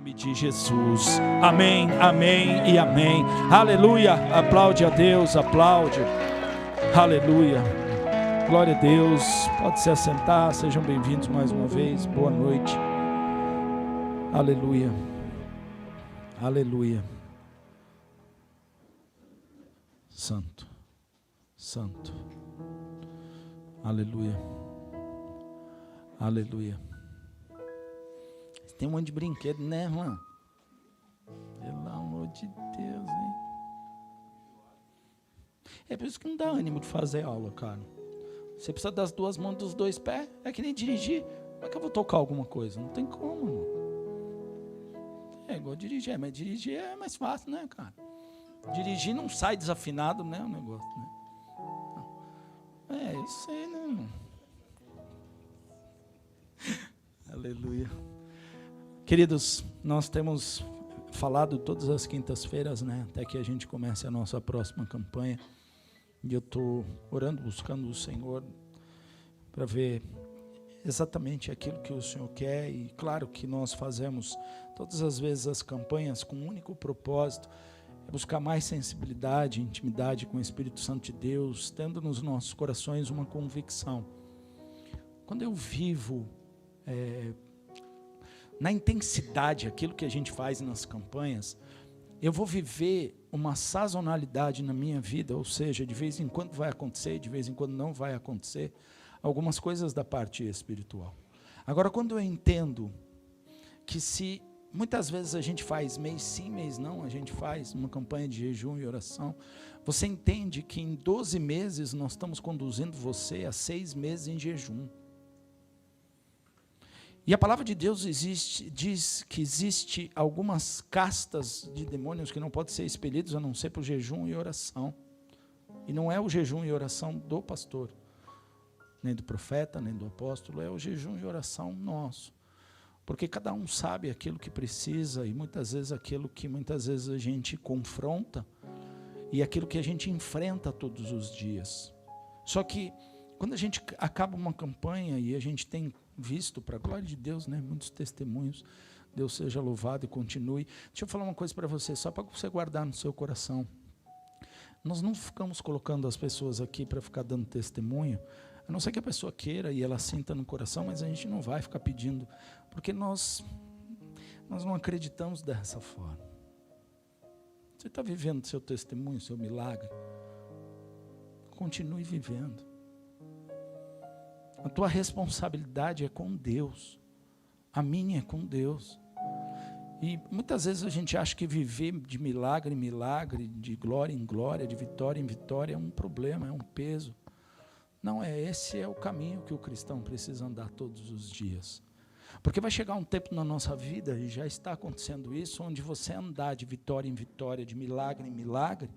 nome de Jesus. Amém, amém e amém. Aleluia. Aplaude a Deus, aplaude. Aleluia. Glória a Deus. Pode se assentar. Sejam bem-vindos mais uma vez. Boa noite. Aleluia. Aleluia. Santo. Santo. Aleluia. Aleluia. Tem um monte de brinquedo, né, irmã? Pelo amor de Deus, hein? É por isso que não dá ânimo de fazer aula, cara. Você precisa das duas mãos, dos dois pés. É que nem dirigir. Como é que eu vou tocar alguma coisa? Não tem como, irmão. É igual dirigir, mas dirigir é mais fácil, né, cara? Dirigir não sai desafinado, né, o negócio, né? É isso aí, né, irmão? Aleluia. Queridos, nós temos falado todas as quintas-feiras, né, até que a gente comece a nossa próxima campanha. E eu estou orando, buscando o Senhor para ver exatamente aquilo que o Senhor quer. E claro que nós fazemos todas as vezes as campanhas com um único propósito, é buscar mais sensibilidade, intimidade com o Espírito Santo de Deus, tendo nos nossos corações uma convicção. Quando eu vivo na intensidade aquilo que a gente faz nas campanhas, eu vou viver uma sazonalidade na minha vida, ou seja, de vez em quando vai acontecer, de vez em quando não vai acontecer, algumas coisas da parte espiritual. Agora, quando eu entendo que se muitas vezes a gente faz mês sim, mês não, a gente faz uma campanha de jejum e oração, você entende que em 12 meses nós estamos conduzindo você a 6 meses em jejum. E a palavra de Deus diz que existe algumas castas de demônios que não podem ser expelidos a não ser por jejum e oração. E não é o jejum e oração do pastor, nem do profeta, nem do apóstolo, é o jejum e oração nosso. Porque cada um sabe aquilo que precisa e muitas vezes aquilo que muitas vezes a gente confronta e aquilo que a gente enfrenta todos os dias. Só que quando a gente acaba uma campanha e a gente tem visto, para a glória de Deus, né, muitos testemunhos, Deus seja louvado e continue. Deixa eu falar uma coisa para você, só para você guardar no seu coração. Nós não ficamos colocando as pessoas aqui para ficar dando testemunho, a não ser que a pessoa queira e ela sinta no coração, mas a gente não vai ficar pedindo, porque nós não acreditamos dessa forma. Você está vivendo seu testemunho, seu milagre? Continue vivendo. A tua responsabilidade é com Deus. A minha é com Deus. E muitas vezes a gente acha que viver de milagre em milagre, de glória em glória, de vitória em vitória é um problema, é um peso. Não, esse é o caminho que o cristão precisa andar todos os dias. Porque vai chegar um tempo na nossa vida, e já está acontecendo isso, onde você andar de vitória em vitória, de milagre em milagre,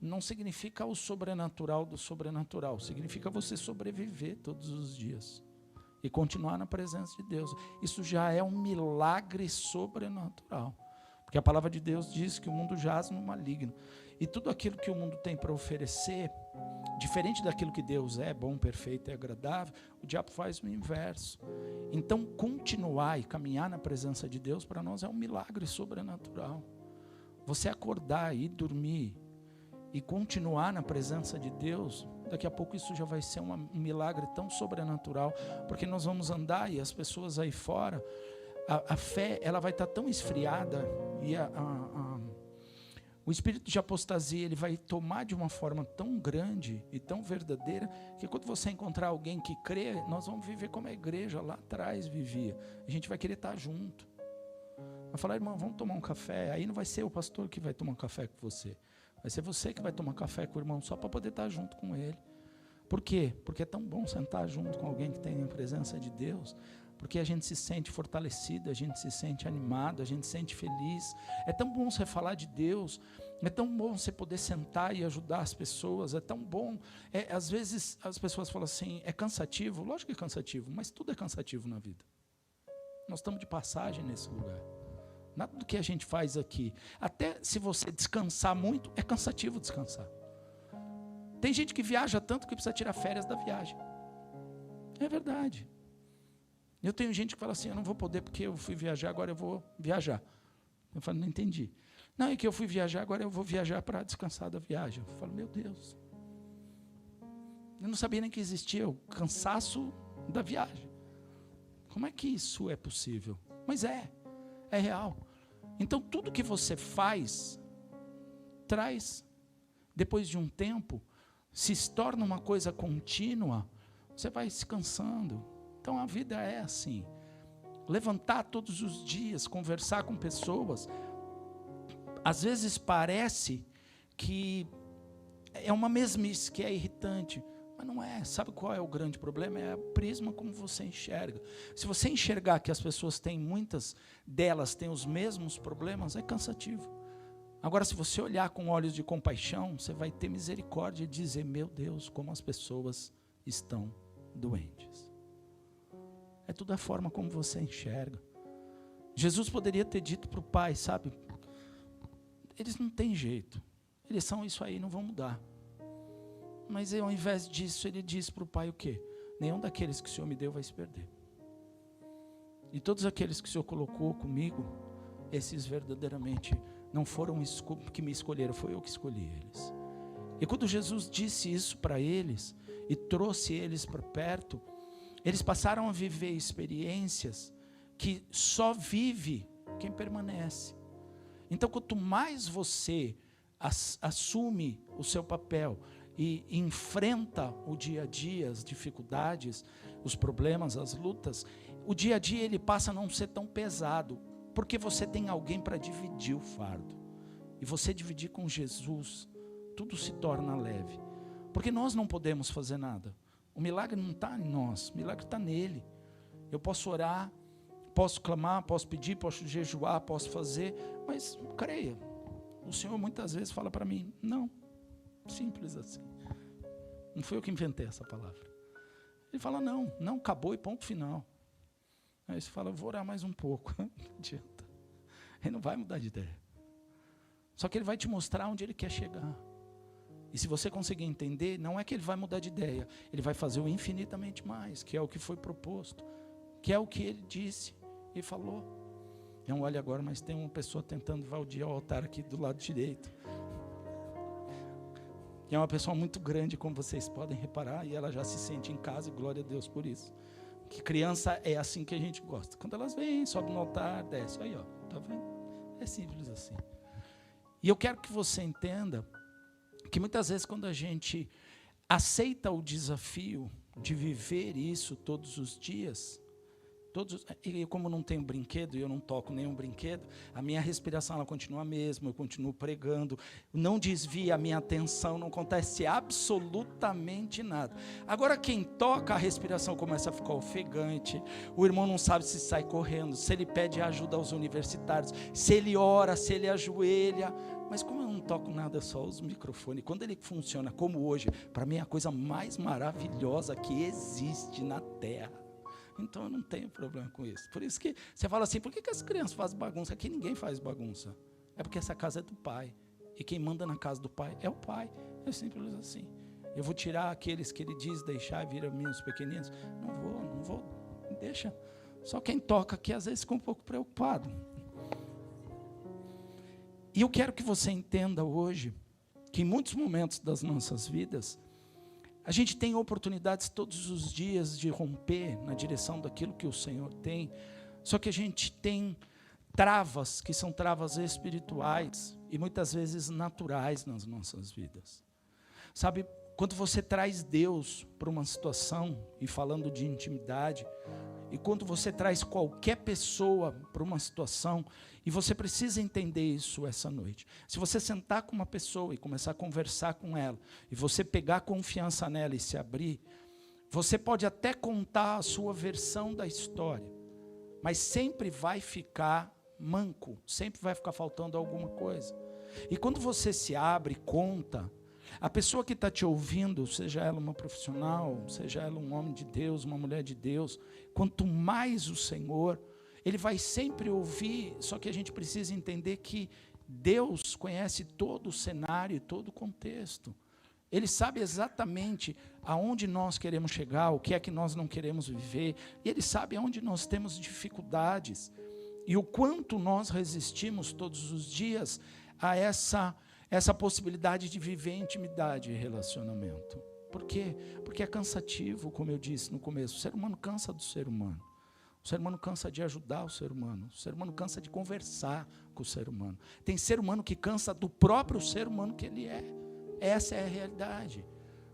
não significa o sobrenatural do sobrenatural, significa você sobreviver todos os dias e continuar na presença de Deus. Isso já é um milagre sobrenatural, porque a palavra de Deus diz que o mundo jaz no maligno, e tudo aquilo que o mundo tem para oferecer, diferente daquilo que Deus é, bom, perfeito e agradável, o diabo faz o inverso. Então continuar e caminhar na presença de Deus para nós é um milagre sobrenatural. Você acordar e dormir e continuar na presença de Deus, daqui a pouco isso já vai ser um milagre tão sobrenatural, porque nós vamos andar e as pessoas aí fora, a fé ela vai estar tão esfriada e o espírito de apostasia ele vai tomar de uma forma tão grande e tão verdadeira, que quando você encontrar alguém que crê, nós vamos viver como a igreja lá atrás vivia, a gente vai querer estar junto, vai falar, irmão, vamos tomar um café, aí não vai ser o pastor que vai tomar um café com você, vai ser você que vai tomar café com o irmão, só para poder estar junto com ele. Por quê? Porque é tão bom sentar junto com alguém que tem a presença de Deus, porque a gente se sente fortalecido, a gente se sente animado, a gente se sente feliz. É tão bom você falar de Deus, é tão bom você poder sentar e ajudar as pessoas, é tão bom. Às vezes as pessoas falam assim, é cansativo? Lógico que é cansativo, mas tudo é cansativo na vida. Nós estamos de passagem nesse lugar. Nada do que a gente faz aqui, até se você descansar muito, é cansativo descansar. Tem gente que viaja tanto que precisa tirar férias da viagem. É verdade. Eu tenho gente que fala assim, eu não vou poder porque eu fui viajar, agora eu vou viajar. Eu falo, não entendi. Não, é que eu fui viajar, agora eu vou viajar para descansar da viagem. Eu falo, meu Deus. Eu não sabia nem que existia o cansaço da viagem. Como é que isso é possível? Mas é real. Então, tudo que você faz, traz, depois de um tempo, se torna uma coisa contínua, você vai se cansando. Então, a vida é assim. Levantar todos os dias, conversar com pessoas, às vezes parece que é uma mesmice, que é irritante, mas não é. Sabe qual é o grande problema? É o prisma como você enxerga. Se você enxergar que as pessoas têm, muitas delas têm os mesmos problemas, é cansativo. Agora, se você olhar com olhos de compaixão, você vai ter misericórdia e dizer, meu Deus, como as pessoas estão doentes. É tudo a forma como você enxerga. Jesus poderia ter dito para o pai, sabe, eles não têm jeito, eles são isso aí, não vão mudar. Mas ao invés disso, ele disse para o pai o quê? Nenhum daqueles que o Senhor me deu vai se perder. E todos aqueles que o Senhor colocou comigo, esses verdadeiramente não foram que me escolheram, foi eu que escolhi eles. E quando Jesus disse isso para eles, e trouxe eles para perto, eles passaram a viver experiências que só vive quem permanece. Então, quanto mais você assume o seu papel e enfrenta o dia a dia, as dificuldades, os problemas, as lutas, o dia a dia ele passa a não ser tão pesado, porque você tem alguém para dividir o fardo. E você dividir com Jesus, tudo se torna leve. Porque nós não podemos fazer nada. O milagre não está em nós, o milagre está nele. Eu posso orar, posso clamar, posso pedir, posso jejuar, posso fazer, mas creia, o Senhor muitas vezes fala para mim, não, simples assim. Não fui eu que inventei essa palavra. Ele fala, não, acabou e ponto final. Aí você fala, vou orar mais um pouco. Não adianta. Ele não vai mudar de ideia. Só que ele vai te mostrar onde ele quer chegar. E se você conseguir entender, não é que ele vai mudar de ideia, ele vai fazer o infinitamente mais, que é o que foi proposto, que é o que ele disse e falou. Não olha agora, mas tem uma pessoa tentando invadir o altar aqui do lado direito. E é uma pessoa muito grande, como vocês podem reparar, e ela já se sente em casa, e glória a Deus por isso. Que criança é assim que a gente gosta. Quando elas vêm, sobem no altar, desce. Aí, ó, tá vendo? É simples assim. E eu quero que você entenda que muitas vezes quando a gente aceita o desafio de viver isso todos os dias, e como não tenho brinquedo e eu não toco nenhum brinquedo, a minha respiração ela continua a mesma, eu continuo pregando, não desvia a minha atenção, não acontece absolutamente nada. Agora quem toca, a respiração começa a ficar ofegante, o irmão não sabe se sai correndo, se ele pede ajuda aos universitários, se ele ora, se ele ajoelha. Mas como eu não toco nada, só os microfones, quando ele funciona como hoje, para mim é a coisa mais maravilhosa que existe na terra. Então eu não tenho problema com isso. Por isso que você fala assim, por que as crianças fazem bagunça? Aqui ninguém faz bagunça. É porque essa casa é do pai. E quem manda na casa do pai é o pai. É simples assim. Eu vou tirar aqueles que ele diz deixar vir a mim os pequeninos? Não vou, deixa. Só quem toca aqui às vezes fica um pouco preocupado. E eu quero que você entenda hoje que em muitos momentos das nossas vidas, a gente tem oportunidades todos os dias de romper na direção daquilo que o Senhor tem, só que a gente tem travas, que são travas espirituais e muitas vezes naturais nas nossas vidas. Sabe, quando você traz Deus para uma situação, e falando de intimidade, e quando você traz qualquer pessoa para uma situação, e você precisa entender isso essa noite. Se você sentar com uma pessoa e começar a conversar com ela, e você pegar confiança nela e se abrir, você pode até contar a sua versão da história, mas sempre vai ficar manco, sempre vai ficar faltando alguma coisa. E quando você se abre, conta, a pessoa que está te ouvindo, seja ela uma profissional, seja ela um homem de Deus, uma mulher de Deus, quanto mais o Senhor, Ele vai sempre ouvir, só que a gente precisa entender que Deus conhece todo o cenário, todo o contexto. Ele sabe exatamente aonde nós queremos chegar, o que é que nós não queremos viver, e Ele sabe aonde nós temos dificuldades. E o quanto nós resistimos todos os dias a essa possibilidade de viver intimidade e relacionamento. Por quê? Porque é cansativo, como eu disse no começo. O ser humano cansa do ser humano. O ser humano cansa de ajudar o ser humano. O ser humano cansa de conversar com o ser humano. Tem ser humano que cansa do próprio ser humano que ele é. Essa é a realidade.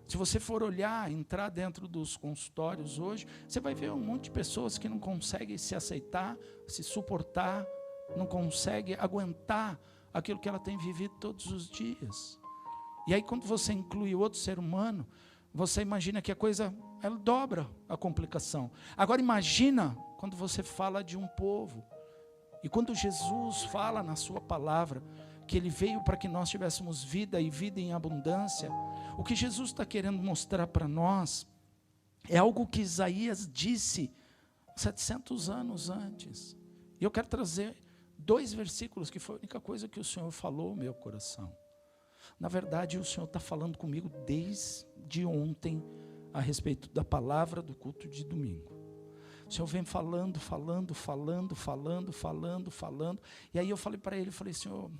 Se você for olhar, entrar dentro dos consultórios hoje, você vai ver um monte de pessoas que não conseguem se aceitar, se suportar, não conseguem aguentar aquilo que ela tem vivido todos os dias. E aí, quando você inclui outro ser humano, você imagina que a coisa, ela dobra a complicação. Agora imagina quando você fala de um povo. E quando Jesus fala na sua palavra, que Ele veio para que nós tivéssemos vida e vida em abundância, o que Jesus está querendo mostrar para nós é algo que Isaías disse 700 anos antes. E eu quero trazer 2 versículos, que foi a única coisa que o Senhor falou no meu coração. Na verdade, o Senhor está falando comigo desde ontem a respeito da palavra do culto de domingo. O Senhor vem falando. E aí eu falei para ele, Senhor,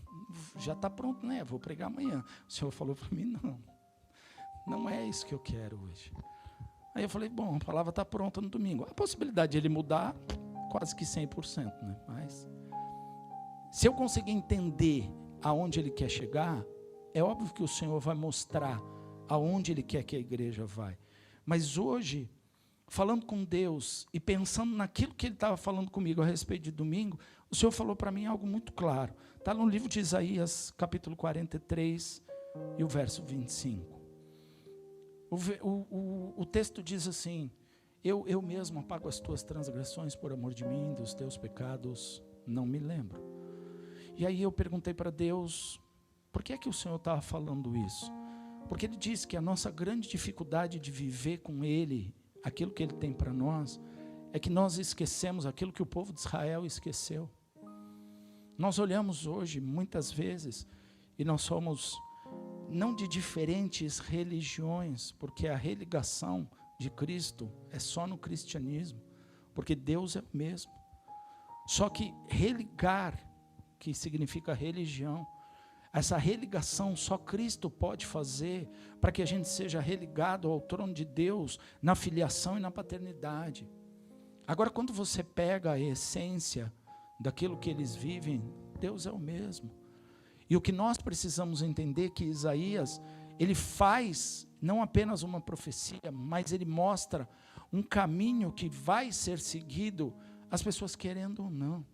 já está pronto, né? Vou pregar amanhã. O Senhor falou para mim, não é isso que eu quero hoje. Aí eu falei, bom, a palavra está pronta no domingo. A possibilidade de ele mudar, quase que 100%, né? Mas, se eu conseguir entender aonde Ele quer chegar, é óbvio que o Senhor vai mostrar aonde Ele quer que a igreja vai. Mas hoje, falando com Deus e pensando naquilo que Ele estava falando comigo a respeito de domingo, o Senhor falou para mim algo muito claro. Está no livro de Isaías, capítulo 43, e o verso 25. O texto diz assim: eu mesmo apago as tuas transgressões por amor de mim, dos teus pecados não me lembro. E aí eu perguntei para Deus, por que é que o Senhor estava falando isso? Porque Ele diz que a nossa grande dificuldade de viver com Ele, aquilo que Ele tem para nós, é que nós esquecemos aquilo que o povo de Israel esqueceu. Nós olhamos hoje, muitas vezes, e nós somos não de diferentes religiões, porque a religação de Cristo é só no cristianismo, porque Deus é o mesmo. Só que religar, que significa religião, essa religação só Cristo pode fazer para que a gente seja religado ao trono de Deus na filiação e na paternidade. Agora, quando você pega a essência daquilo que eles vivem, Deus é o mesmo. E o que nós precisamos entender é que Isaías, ele faz não apenas uma profecia, mas ele mostra um caminho que vai ser seguido, as pessoas querendo ou não.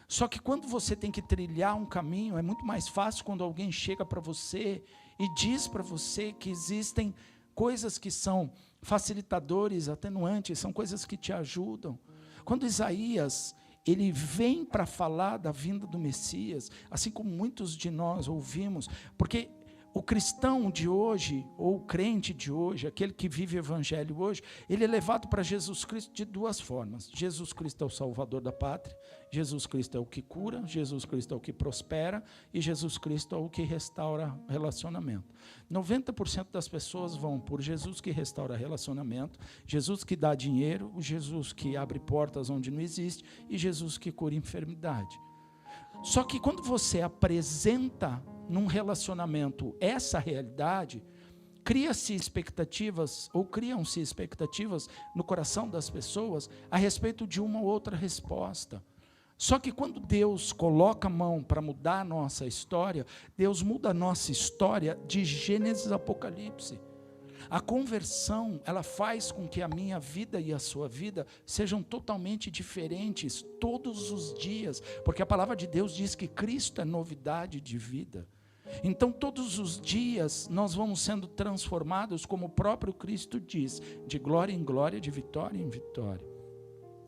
Só que quando você tem que trilhar um caminho, é muito mais fácil quando alguém chega para você e diz para você que existem coisas que são facilitadores, atenuantes, são coisas que te ajudam. Quando Isaías, ele vem para falar da vinda do Messias, assim como muitos de nós ouvimos, porque o cristão de hoje, ou o crente de hoje, aquele que vive o evangelho hoje, ele é levado para Jesus Cristo de 2 formas. Jesus Cristo é o salvador da pátria, Jesus Cristo é o que cura, Jesus Cristo é o que prospera, e Jesus Cristo é o que restaura relacionamento. 90% das pessoas vão por Jesus que restaura relacionamento, Jesus que dá dinheiro, o Jesus que abre portas onde não existe, e Jesus que cura enfermidade. Só que quando você apresenta num relacionamento essa realidade, criam-se expectativas no coração das pessoas a respeito de uma ou outra resposta. Só que quando Deus coloca a mão para mudar a nossa história, Deus muda a nossa história de Gênesis a Apocalipse. A conversão, ela faz com que a minha vida e a sua vida sejam totalmente diferentes todos os dias, porque a palavra de Deus diz que Cristo é novidade de vida. Então todos os dias nós vamos sendo transformados, como o próprio Cristo diz, de glória em glória, de vitória em vitória.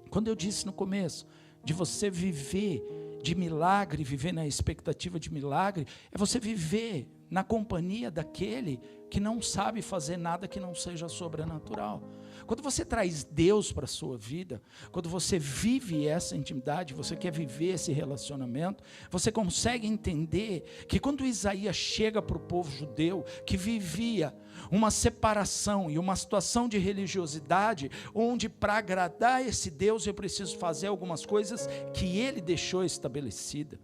Quando eu disse no começo, de você viver de milagre, viver na expectativa de milagre, é você viver na companhia daquele que não sabe fazer nada que não seja sobrenatural. Quando você traz Deus para a sua vida, quando você vive essa intimidade, você quer viver esse relacionamento, você consegue entender que quando Isaías chega para o povo judeu, que vivia uma separação e uma situação de religiosidade, onde para agradar esse Deus eu preciso fazer algumas coisas que ele deixou estabelecida.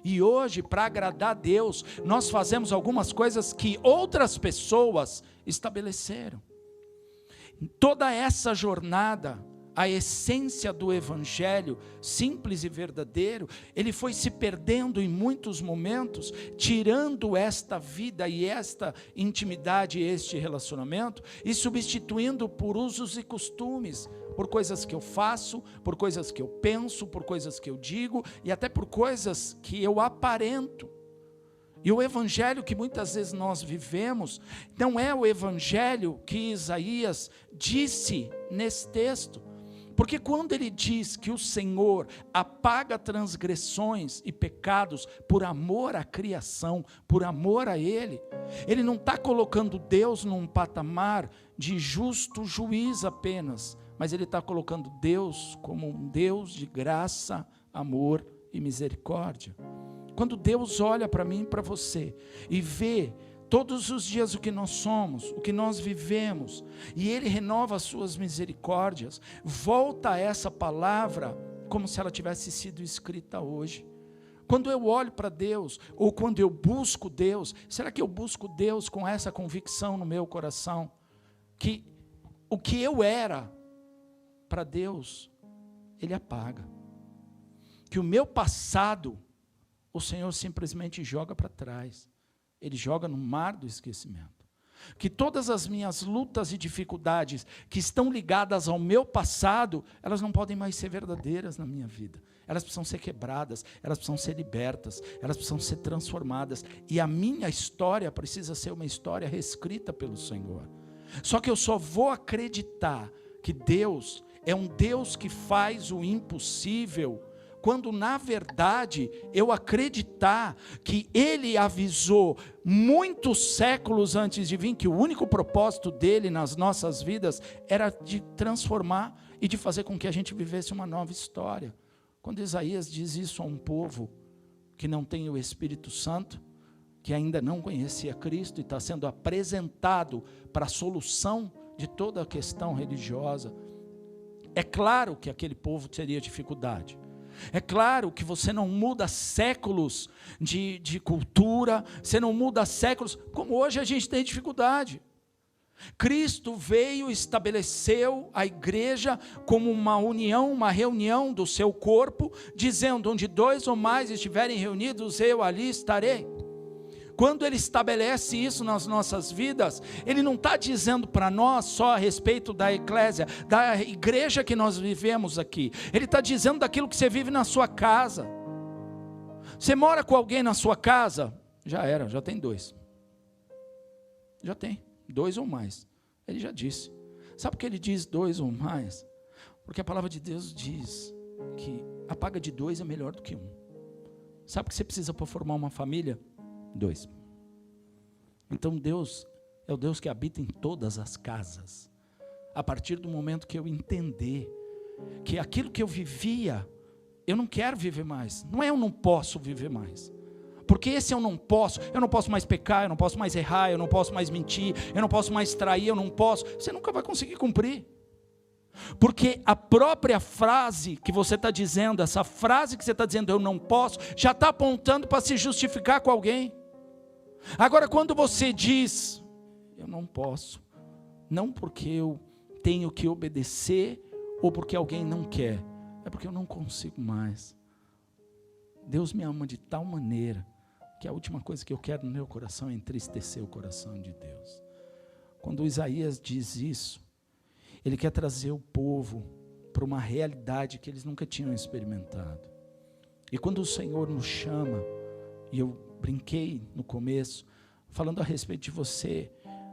E hoje, para agradar a Deus, nós fazemos algumas coisas que outras pessoas estabeleceram. Toda essa jornada, a essência do evangelho simples e verdadeiro, ele foi se perdendo em muitos momentos, tirando esta vida e esta intimidade, este relacionamento, e substituindo por usos e costumes, por coisas que eu faço, por coisas que eu penso, por coisas que eu digo, e até por coisas que eu aparento. E o evangelho que muitas vezes nós vivemos, não é o evangelho que Isaías disse nesse texto. Porque quando ele diz que o Senhor apaga transgressões e pecados por amor à criação, por amor a Ele, Ele não está colocando Deus num patamar de justo juiz apenas, mas Ele está colocando Deus como um Deus de graça, amor e misericórdia. Quando Deus olha para mim e para você e vê todos os dias o que nós somos, o que nós vivemos, e Ele renova as suas misericórdias, volta a essa palavra como se ela tivesse sido escrita hoje. Quando eu olho para Deus, ou quando eu busco Deus, será que eu busco Deus com essa convicção no meu coração? Que o que eu era para Deus, Ele apaga. Que o meu passado, o Senhor simplesmente joga para trás. Ele joga no mar do esquecimento. Que todas as minhas lutas e dificuldades que estão ligadas ao meu passado, elas não podem mais ser verdadeiras na minha vida. Elas precisam ser quebradas, elas precisam ser libertas, elas precisam ser transformadas. E a minha história precisa ser uma história reescrita pelo Senhor. Só que eu só vou acreditar que Deus é um Deus que faz o impossível, quando na verdade eu acreditar que Ele avisou muitos séculos antes de vir, que o único propósito dEle nas nossas vidas era de transformar e de fazer com que a gente vivesse uma nova história. Quando Isaías diz isso a um povo que não tem o Espírito Santo, que ainda não conhecia Cristo e está sendo apresentado para a solução de toda a questão religiosa, é claro que aquele povo teria dificuldade. É claro que você não muda séculos de cultura, você não muda séculos, como hoje a gente tem dificuldade. Cristo veio e estabeleceu a igreja como uma união, uma reunião do seu corpo, dizendo, onde 2 ou mais estiverem reunidos, eu ali estarei. Quando Ele estabelece isso nas nossas vidas, Ele não está dizendo para nós só a respeito da eclésia, da igreja que nós vivemos aqui. Ele está dizendo daquilo que você vive na sua casa. Você mora com alguém na sua casa? Já tem 2. Já tem, 2 ou mais. Ele já disse. Sabe por que Ele diz 2 ou mais? Porque a palavra de Deus diz que a paga de 2 é melhor do que 1. Sabe o que você precisa para formar uma família? 2. Então Deus é o Deus que habita em todas as casas. A partir do momento que eu entender que aquilo que eu vivia, eu não quero viver mais. Não é eu não posso viver mais. Porque esse eu não posso mais pecar, eu não posso mais errar, eu não posso mais mentir, eu não posso mais trair, eu não posso. Você nunca vai conseguir cumprir. Porque a própria frase que você está dizendo, essa frase que você está dizendo, eu não posso, já está apontando para se justificar com alguém. Agora, quando você diz, eu não posso, não porque eu tenho que obedecer, ou porque alguém não quer, é porque eu não consigo mais. Deus me ama de tal maneira, que a última coisa que eu quero no meu coração é entristecer o coração de Deus. Quando Isaías diz isso, ele quer trazer o povo para uma realidade que eles nunca tinham experimentado. E quando o Senhor nos chama, e eu brinquei no começo, falando a respeito de você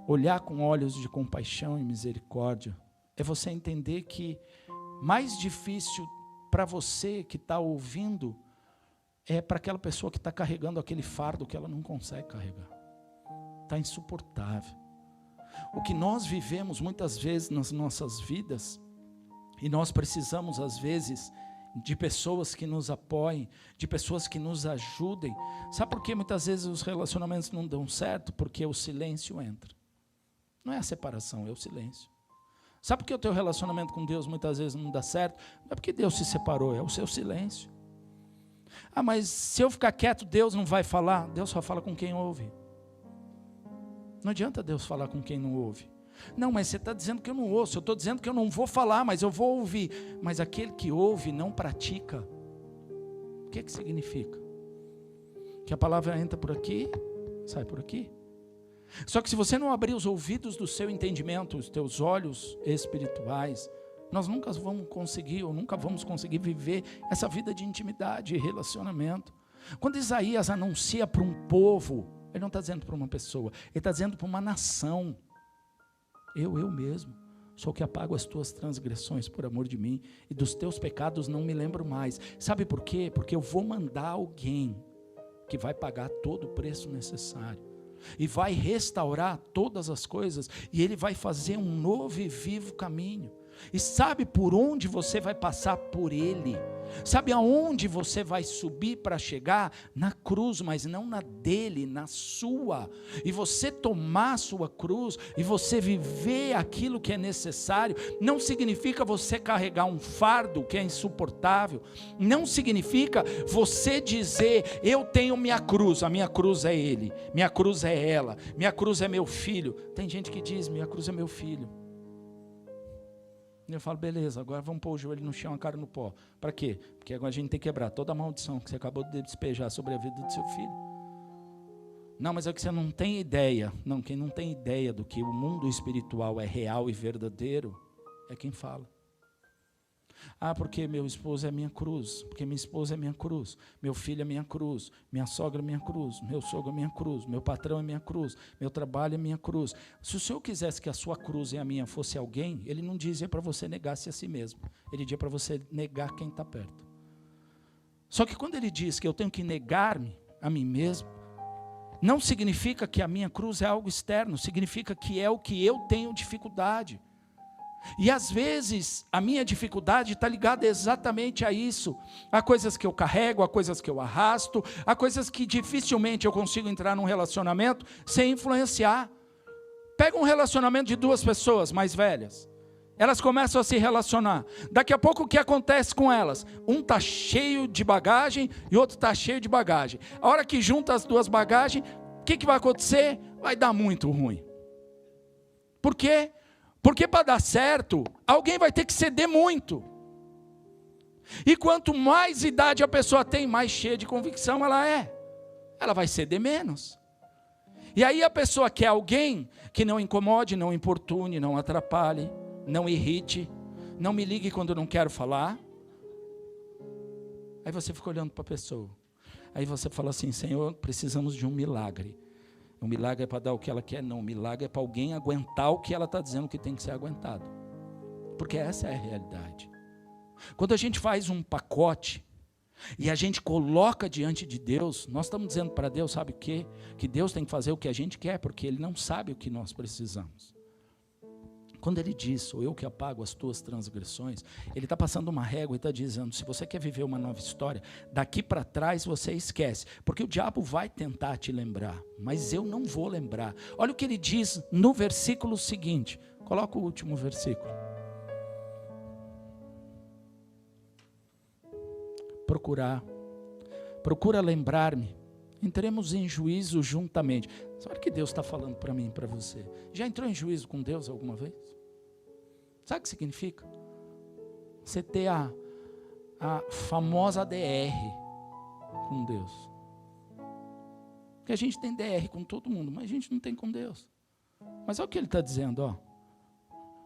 olhar com olhos de compaixão e misericórdia, é você entender que mais difícil para você que está ouvindo, é para aquela pessoa que está carregando aquele fardo que ela não consegue carregar. está insuportável. O que nós vivemos muitas vezes nas nossas vidas, e nós precisamos às vezes de pessoas que nos apoiem, de pessoas que nos ajudem. Sabe por que muitas vezes os relacionamentos não dão certo? Porque o silêncio entra. Não é a separação, é o silêncio. Sabe por que o teu relacionamento com Deus muitas vezes não dá certo? Não é porque Deus se separou, é o seu silêncio. Ah, mas se eu ficar quieto, Deus não vai falar? Deus só fala com quem ouve. Não adianta Deus falar com quem não ouve. Não, mas você está dizendo que eu não ouço, eu estou dizendo que eu não vou falar, mas eu vou ouvir. Mas aquele que ouve não pratica. O que significa? Que a palavra entra por aqui, sai por aqui. Só que se você não abrir os ouvidos do seu entendimento, os teus olhos espirituais, nós nunca vamos conseguir viver essa vida de intimidade e relacionamento. Quando Isaías anuncia para um povo, ele não está dizendo para uma pessoa, ele está dizendo para uma nação. Eu mesmo, sou o que apago as tuas transgressões por amor de mim, e dos teus pecados não me lembro mais. Sabe por quê? Porque eu vou mandar alguém que vai pagar todo o preço necessário, e vai restaurar todas as coisas, e ele vai fazer um novo e vivo caminho. E sabe por onde você vai passar? Por ele. Sabe aonde você vai subir para chegar? Na cruz, mas não na dele, na sua. E você tomar a sua cruz e você viver aquilo que é necessário, não significa você carregar um fardo que é insuportável. Não significa você dizer, eu tenho minha cruz, a minha cruz é ele, minha cruz é ela, minha cruz é meu filho. Tem gente que diz, minha cruz é meu filho. Eu falo, beleza, agora vamos pôr o joelho no chão, a cara no pó. Para quê? Porque agora a gente tem que quebrar toda a maldição que você acabou de despejar sobre a vida do seu filho. Não, mas é que você não tem ideia. Não, quem não tem ideia do que o mundo espiritual é real e verdadeiro, é quem fala. Ah, porque meu esposo é minha cruz, porque minha esposa é minha cruz, meu filho é minha cruz, minha sogra é minha cruz, meu sogro é minha cruz, meu patrão é minha cruz, meu trabalho é minha cruz. Se o Senhor quisesse que a sua cruz e a minha fosse alguém, Ele não dizia para você negar-se a si mesmo, Ele dizia para você negar quem está perto. Só que quando Ele diz que eu tenho que negar-me a mim mesmo, não significa que a minha cruz é algo externo, significa que é o que eu tenho dificuldade. E às vezes a minha dificuldade está ligada exatamente a isso. Há coisas que eu carrego, há coisas que eu arrasto, há coisas que dificilmente eu consigo entrar num relacionamento sem influenciar. Pega um relacionamento de duas pessoas mais velhas. Elas começam a se relacionar. Daqui a pouco o que acontece com elas? Um está cheio de bagagem e outro está cheio de bagagem. A hora que junta as duas bagagens, o que vai acontecer? Vai dar muito ruim. Por quê? Porque para dar certo, alguém vai ter que ceder muito. E quanto mais idade a pessoa tem, mais cheia de convicção ela é. Ela vai ceder menos. E aí a pessoa quer alguém que não incomode, não importune, não atrapalhe, não irrite, não me ligue quando não quero falar. Aí você fica olhando para a pessoa. Aí você fala assim, Senhor, precisamos de um milagre. O milagre é para dar o que ela quer? Não, o milagre é para alguém aguentar o que ela está dizendo que tem que ser aguentado. Porque essa é a realidade. Quando a gente faz um pacote e a gente coloca diante de Deus, nós estamos dizendo para Deus, sabe o quê? Que Deus tem que fazer o que a gente quer, porque Ele não sabe o que nós precisamos. Quando Ele diz, sou eu que apago as tuas transgressões, Ele está passando uma régua e está dizendo, se você quer viver uma nova história, daqui para trás você esquece, porque o diabo vai tentar te lembrar, mas eu não vou lembrar. Olha o que Ele diz no versículo seguinte, coloca o último versículo. Procura lembrar-me, entremos em juízo juntamente. Sabe o que Deus está falando para mim e para você? Já entrou em juízo com Deus alguma vez? Sabe o que significa? Você ter a famosa DR com Deus. Porque a gente tem DR com todo mundo, mas a gente não tem com Deus. Mas olha o que Ele está dizendo, ó.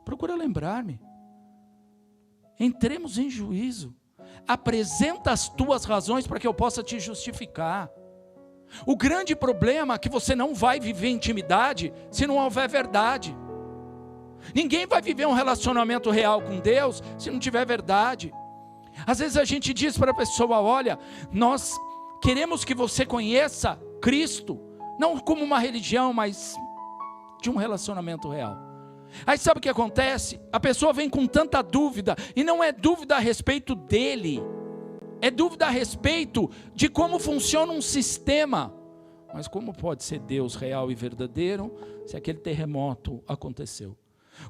Procura lembrar-me. Entremos em juízo. Apresenta as tuas razões para que eu possa te justificar. O grande problema é que você não vai viver intimidade se não houver verdade. Ninguém vai viver um relacionamento real com Deus se não tiver verdade. Às vezes a gente diz para a pessoa, olha, nós queremos que você conheça Cristo, Não como uma religião, mas de um relacionamento real. Aí sabe o que acontece? A pessoa vem com tanta dúvida, e não é dúvida a respeito dele, é dúvida a respeito de como funciona um sistema. Mas como pode ser Deus real e verdadeiro se aquele terremoto aconteceu?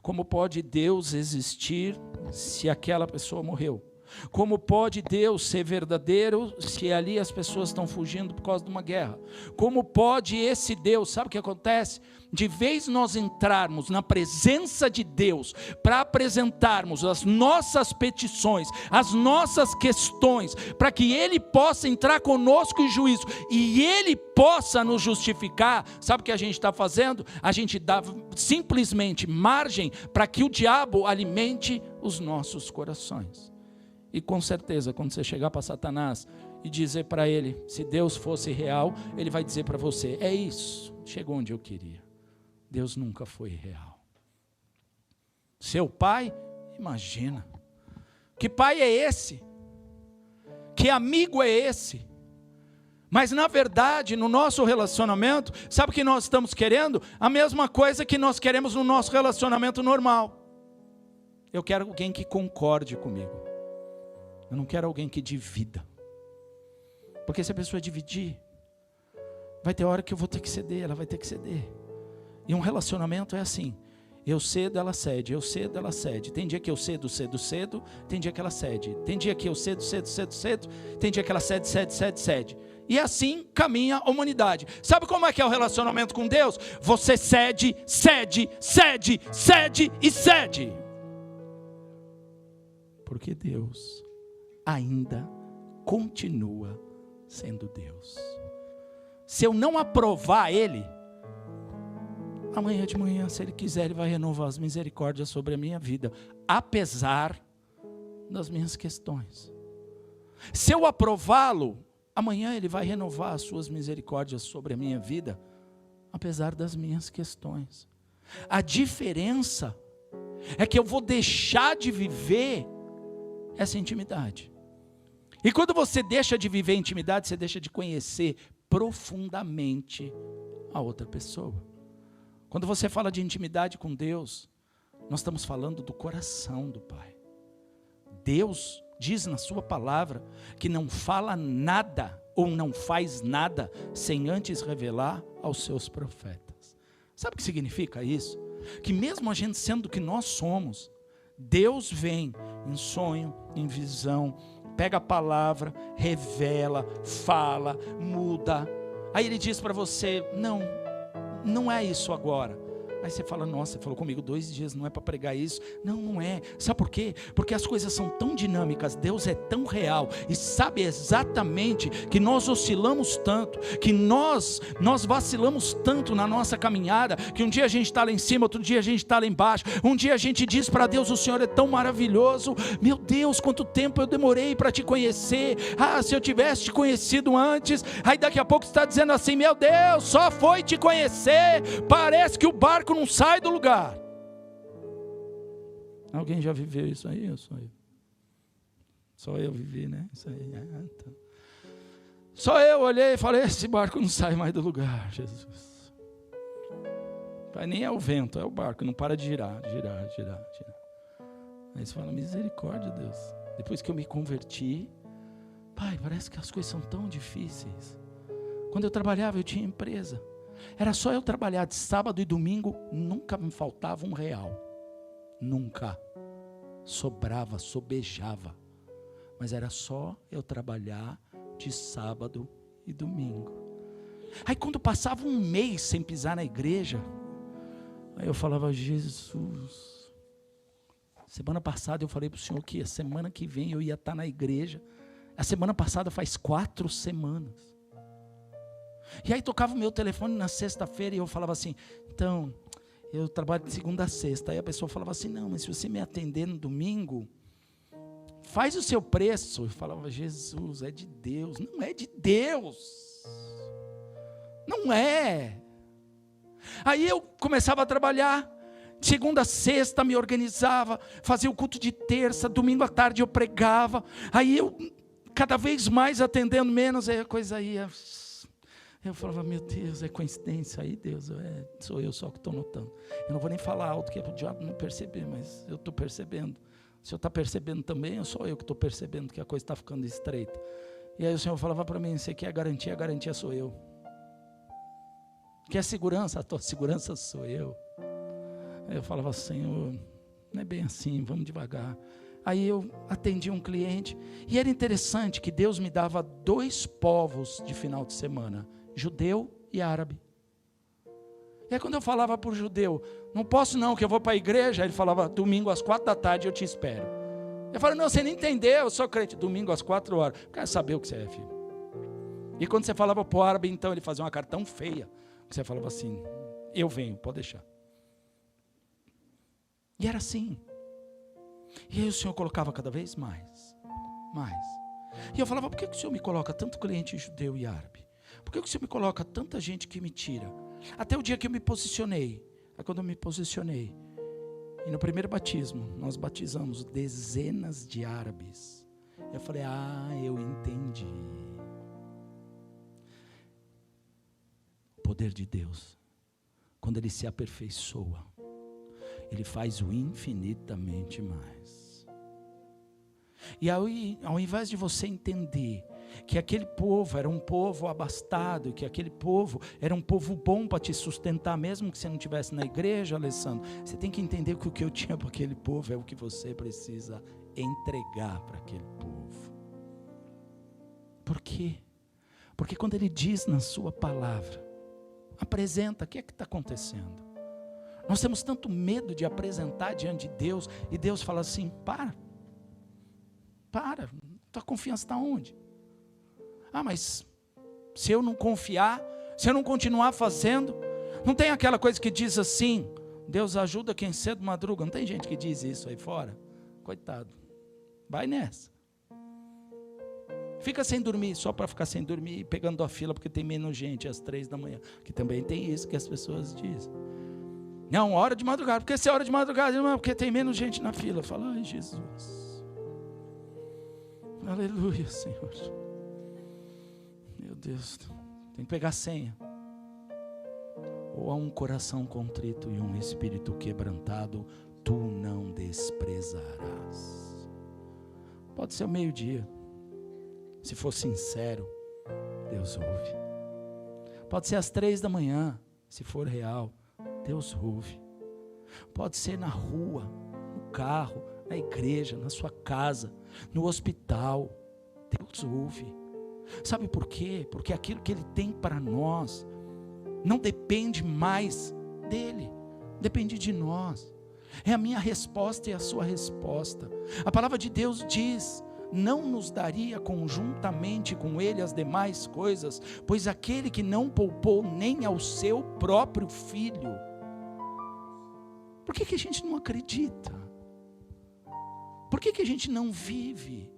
Como pode Deus existir se aquela pessoa morreu? Como pode Deus ser verdadeiro se ali as pessoas estão fugindo por causa de uma guerra? Como pode esse Deus, sabe o que acontece? De vez nós entrarmos na presença de Deus para apresentarmos as nossas petições, as nossas questões, para que Ele possa entrar conosco em juízo e Ele possa nos justificar, sabe o que a gente está fazendo? A gente dá simplesmente margem para que o diabo alimente os nossos corações. E com certeza, quando você chegar para Satanás e dizer para ele, se Deus fosse real, ele vai dizer para você, é isso, chegou onde eu queria. Deus nunca foi real. Seu pai, imagina, que pai é esse? Que amigo é esse? Mas na verdade, no nosso relacionamento, sabe o que nós estamos querendo? A mesma coisa que nós queremos no nosso relacionamento normal. Eu quero alguém que concorde comigo. Eu não quero alguém que divida. Porque se a pessoa dividir, vai ter hora que eu vou ter que ceder, ela vai ter que ceder. E um relacionamento é assim, eu cedo, ela cede, eu cedo, ela cede. Tem dia que eu cedo, tem dia que ela cede. Tem dia que eu cedo, tem dia que ela cede. E assim caminha a humanidade. Sabe como é que é o relacionamento com Deus? Você cede e cede. Porque Deus ainda continua sendo Deus. Se eu não aprovar Ele, amanhã de manhã, se Ele quiser, Ele vai renovar as misericórdias sobre a minha vida, apesar das minhas questões. Se eu aprová-lo, amanhã Ele vai renovar as suas misericórdias sobre a minha vida, apesar das minhas questões. A diferença é que eu vou deixar de viver essa intimidade. E quando você deixa de viver intimidade, você deixa de conhecer profundamente a outra pessoa. Quando você fala de intimidade com Deus, nós estamos falando do coração do Pai. Deus diz na sua palavra que não fala nada ou não faz nada sem antes revelar aos seus profetas. Sabe o que significa isso? Que mesmo a gente sendo o que nós somos, Deus vem em sonho, em visão, pega a palavra, revela, fala, muda. Aí Ele diz para você, não é isso agora. Aí você fala, nossa, você falou comigo 2 dias, não é para pregar isso. Não é. Sabe por quê? Porque as coisas são tão dinâmicas, Deus é tão real e sabe exatamente que nós oscilamos tanto, que nós vacilamos tanto na nossa caminhada, que um dia a gente está lá em cima, outro dia a gente está lá embaixo. Um dia a gente diz para Deus, o Senhor é tão maravilhoso. Meu Deus, quanto tempo eu demorei para te conhecer. Se eu tivesse te conhecido antes. Aí daqui a pouco você está dizendo assim, meu Deus, só foi te conhecer. Parece que o barco não sai do lugar. Alguém já viveu isso aí? Só eu vivi, né? Isso aí. Então. Só eu olhei e falei, esse barco não sai mais do lugar, Jesus. Nem é o vento, é o barco, não para de girar. Aí você fala, misericórdia, Deus. Depois que eu me converti, Pai, parece que as coisas são tão difíceis. Quando eu trabalhava, eu tinha empresa. Era só eu trabalhar de sábado e domingo, nunca me faltava R$1. Nunca. Sobrava, sobejava. Mas era só eu trabalhar de sábado e domingo. Aí quando passava um mês sem pisar na igreja, aí eu falava, Jesus, semana passada eu falei para o Senhor que a semana que vem eu ia estar na igreja. A semana passada faz 4 semanas. E aí tocava o meu telefone na sexta-feira e eu falava assim, então, eu trabalho de segunda a sexta. Aí a pessoa falava assim, não, mas se você me atender no domingo, faz o seu preço. Eu falava, Jesus, é de Deus. Não é de Deus. Não é. Aí eu começava a trabalhar, de segunda a sexta me organizava, fazia o culto de terça, domingo à tarde eu pregava. Aí eu, cada vez mais atendendo menos, aí a coisa ia... Eu falava, meu Deus, é coincidência aí, Deus? Sou eu só que estou notando. Eu não vou nem falar alto, que é para o diabo não perceber, mas eu estou percebendo. O Senhor está percebendo também, ou sou eu que estou percebendo que a coisa está ficando estreita? E aí o Senhor falava para mim, você quer garantia? A garantia sou eu. Quer segurança? A tua segurança sou eu. Aí eu falava, Senhor, não é bem assim, vamos devagar. Aí eu atendi um cliente, e era interessante que Deus me dava 2 povos de final de semana, judeu e árabe. E aí quando eu falava para o judeu, não posso não, que eu vou para a igreja, ele falava, domingo às 4 da tarde eu te espero. Eu falei, não, você não entendeu, eu sou crente, domingo às 4 horas. Eu quero saber o que você é, filho. E quando você falava para o árabe, então ele fazia uma cara tão feia, que você falava assim, eu venho, pode deixar. E era assim. E aí o Senhor colocava cada vez mais. E eu falava, por que o Senhor me coloca tanto cliente judeu e árabe? Por que o Senhor me coloca tanta gente que me tira? Até o dia que eu me posicionei. Aí quando eu me posicionei, e no primeiro batismo, nós batizamos dezenas de árabes. Eu falei, eu entendi. O poder de Deus, quando Ele se aperfeiçoa, Ele faz o infinitamente mais. E aí, ao invés de você entender que aquele povo era um povo abastado, que aquele povo era um povo bom para te sustentar, mesmo que você não estivesse na igreja, Alessandro, você tem que entender que o que eu tinha para aquele povo é o que você precisa entregar para aquele povo. Por quê? Porque quando Ele diz na sua palavra, apresenta, o que é que está acontecendo? Nós temos tanto medo de apresentar diante de Deus, e Deus fala assim, para, tua confiança está onde? Mas se eu não confiar, se eu não continuar fazendo, não tem aquela coisa que diz assim, Deus ajuda quem cedo madruga, não tem gente que diz isso aí fora? Coitado, vai nessa. Fica sem dormir, só para ficar sem dormir, pegando a fila, porque tem menos gente às 3 da manhã, que também tem isso que as pessoas dizem. Não, hora de madrugada, porque se é hora de madrugada, não, porque tem menos gente na fila. Fala, ai Jesus, aleluia, Senhor, meu Deus, tem que pegar a senha. Ou há um coração contrito e um espírito quebrantado, tu não desprezarás. Pode ser o meio-dia, se for sincero, Deus ouve. Pode ser às 3 da manhã, se for real, Deus ouve. Pode ser na rua, no carro, na igreja, na sua casa, no hospital, Deus ouve. Sabe por quê? Porque aquilo que Ele tem para nós não depende mais dEle, depende de nós. É a minha resposta e a sua resposta. A palavra de Deus diz, não nos daria conjuntamente com Ele as demais coisas, pois aquele que não poupou nem ao seu próprio Filho. Por que a gente não acredita? Por que a gente não vive?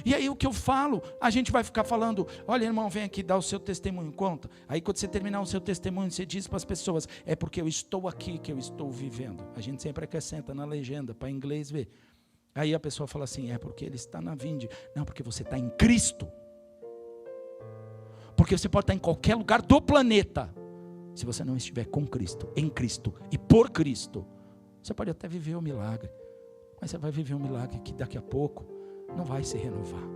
E aí o que eu falo, a gente vai ficar falando, olha irmão, vem aqui dar o seu testemunho, conta. Aí quando você terminar o seu testemunho, você diz para as pessoas, é porque eu estou aqui que eu estou vivendo. A gente sempre acrescenta na legenda, para inglês ver. Aí a pessoa fala assim, é porque ele está na vinde. Não, porque você está em Cristo. Porque você pode estar em qualquer lugar do planeta. Se você não estiver com Cristo, em Cristo e por Cristo, você pode até viver o milagre. Mas você vai viver um milagre que daqui a pouco não vai se renovar.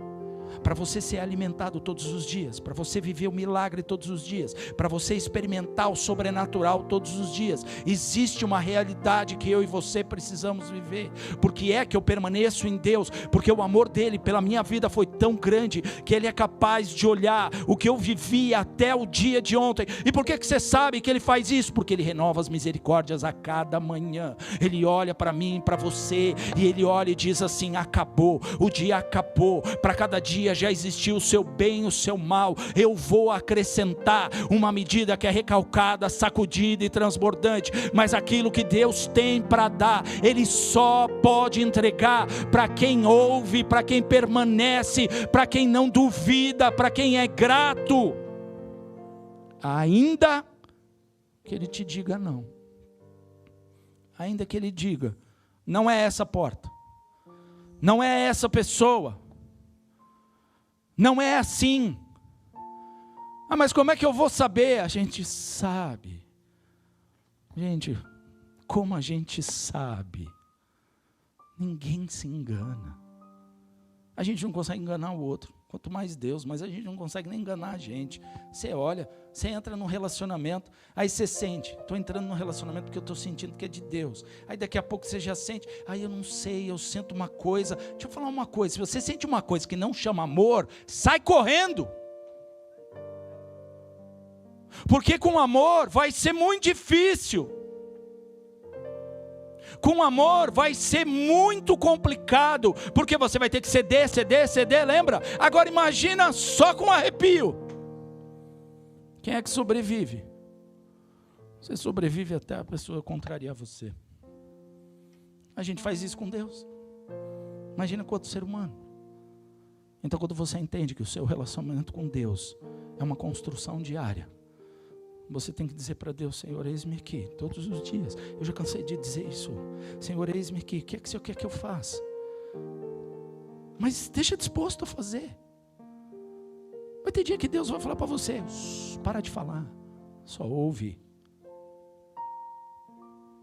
Para você ser alimentado todos os dias, para você viver o milagre todos os dias, para você experimentar o sobrenatural todos os dias, existe uma realidade que eu e você precisamos viver. Porque é que eu permaneço em Deus, porque o amor dele pela minha vida foi tão grande, que ele é capaz de olhar o que eu vivi até o dia de ontem. E por que você sabe que ele faz isso? Porque ele renova as misericórdias a cada manhã. Ele olha para mim, para você, e ele olha e diz assim, acabou, o dia acabou, para cada dia já existiu o seu bem e o seu mal, eu vou acrescentar uma medida que é recalcada, sacudida e transbordante, mas aquilo que Deus tem para dar, Ele só pode entregar para quem ouve, para quem permanece, para quem não duvida, para quem é grato, ainda que Ele te diga não, ainda que Ele diga, não é essa porta, não é essa pessoa, não é assim. Ah, mas como é que eu vou saber? A gente sabe. Gente, como a gente sabe? Ninguém se engana. A gente não consegue enganar o outro, quanto mais Deus, mas a gente não consegue nem enganar a gente. Você olha, você entra num relacionamento, aí você sente, estou entrando num relacionamento porque eu estou sentindo que é de Deus. Aí daqui a pouco você já sente, aí eu não sei, eu sinto uma coisa. Deixa eu falar uma coisa, se você sente uma coisa que não chama amor, sai correndo. Porque com amor vai ser muito difícil. Com amor vai ser muito complicado, porque você vai ter que ceder, lembra? Agora imagina só com arrepio. Quem é que sobrevive? Você sobrevive até a pessoa contrariar você. A gente faz isso com Deus. Imagina com outro ser humano. Então quando você entende que o seu relacionamento com Deus é uma construção diária, você tem que dizer para Deus: Senhor, eis-me aqui, todos os dias. Eu já cansei de dizer isso. Senhor, eis-me aqui, o que é que o Senhor quer que eu faça? Mas esteja disposto a fazer. Vai ter dia que Deus vai falar para você: para de falar, só ouve.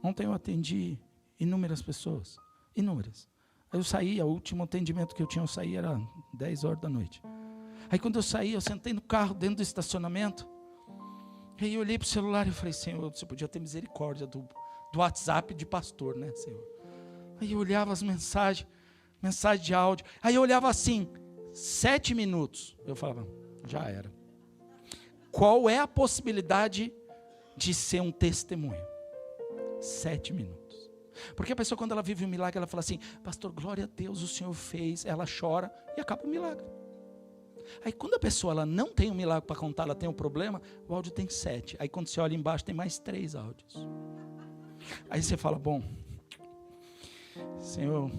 Ontem eu atendi inúmeras pessoas, inúmeras. Aí eu saí, o último atendimento que eu tinha, eu saí era 10 horas da noite. Aí quando eu saí, eu sentei no carro, dentro do estacionamento. Aí eu olhei para o celular e falei: Senhor, você podia ter misericórdia do WhatsApp de pastor, né, Senhor? Aí eu olhava as mensagens de áudio. Aí eu olhava assim, 7 minutos. Eu falava: já era. Qual é a possibilidade de ser um testemunho? 7 minutos. Porque a pessoa, quando ela vive um milagre, ela fala assim: pastor, glória a Deus, o Senhor fez. Ela chora e acaba o milagre. Aí quando a pessoa ela não tem um milagre para contar, ela tem um problema, o áudio tem 7. Aí quando você olha embaixo tem mais 3 áudios. Aí você fala: bom, Senhor,